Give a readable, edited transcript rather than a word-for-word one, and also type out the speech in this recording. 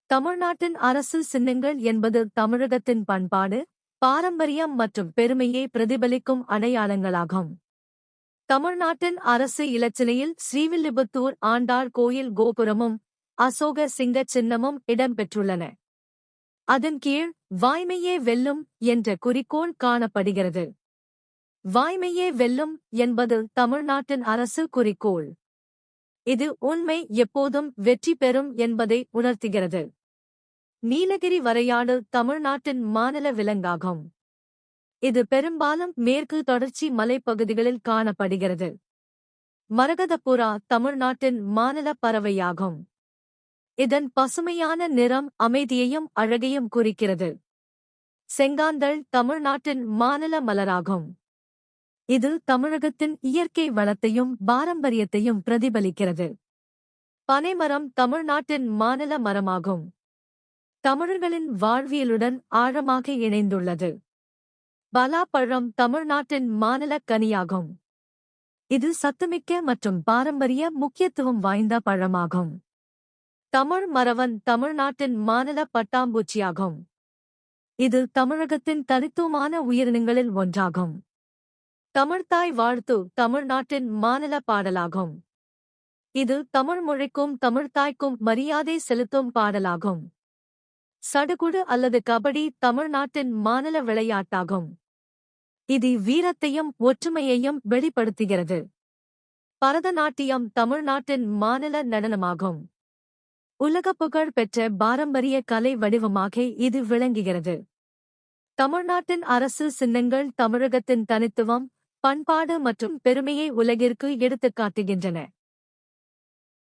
தமிழ்நாட்டின் அரசு சின்னங்கள் என்பது தமிழகத்தின் பண்பாடு, பாரம்பரியம் மற்றும் பெருமையை பிரதிபலிக்கும் அடையாளங்களாகும். தமிழ்நாட்டின் அரசு இலச்சினையில் ஸ்ரீவில்லிபுத்தூர் ஆண்டாள் கோயில் கோபுரமும் அசோக சிங்க சின்னமும் இடம்பெற்றுள்ளன. அதன் கீழ் வாய்மையே வெல்லும் என்ற குறிக்கோள் காணப்படுகிறது. வாய்மையே வெல்லும் என்பது தமிழ்நாட்டின் அரசு குறிக்கோள். இது உண்மை எப்போதும் வெற்றி பெறும் என்பதை உணர்த்துகிறது. நீலகிரி வரையாடு தமிழ்நாட்டின் மாநில விலங்காகும். இது பெரும்பாலும் மேற்கு தொடர்ச்சி மலைப்பகுதிகளில் காணப்படுகிறது. மரகதப்புறா தமிழ்நாட்டின் மாநில பறவையாகும். இதன் பசுமையான நிறம் அமைதியையும் அழகையும் குறிக்கிறது. செங்காந்தள் தமிழ்நாட்டின் மாநில மலராகும். இது தமிழகத்தின் இயற்கை வளத்தையும் பாரம்பரியத்தையும் பிரதிபலிக்கிறது. பனைமரம் தமிழ்நாட்டின் மாநில மரமாகும். தமிழர்களின் வாழ்வியலுடன் ஆழமாக இணைந்துள்ளது. பலாப்பழம் தமிழ்நாட்டின் மாநில கனியாகும். இது சத்துமிக்க மற்றும் பாரம்பரிய முக்கியத்துவம் வாய்ந்த பழமாகும். தமிழ் மரவன் தமிழ்நாட்டின் மாநில பட்டாம்பூச்சியாகும். இது தமிழகத்தின் தனித்துவமான உயிரினங்களில் ஒன்றாகும். தமிழ்த்தாய் வாழ்த்து தமிழ்நாட்டின் மாநில பாடலாகும். இது தமிழ் மொழிக்கும் தமிழ்த்தாய்க்கும் மரியாதை செலுத்தும் பாடலாகும். சடுகுடு அல்லது கபடி தமிழ்நாட்டின் மாநில விளையாட்டாகும். இது வீரத்தையும் ஒற்றுமையையும் வெளிப்படுத்துகிறது. பரதநாட்டியம் தமிழ்நாட்டின் மாநில நடனமாகும். உலக புகழ் பெற்ற பாரம்பரிய கலை வடிவமாக இது விளங்குகிறது. தமிழ்நாட்டின் அரசு சின்னங்கள் தமிழகத்தின் தனித்துவம், பண்பாடு மற்றும் பெருமையை உலகிற்கு எடுத்துக்காட்டுகின்றன.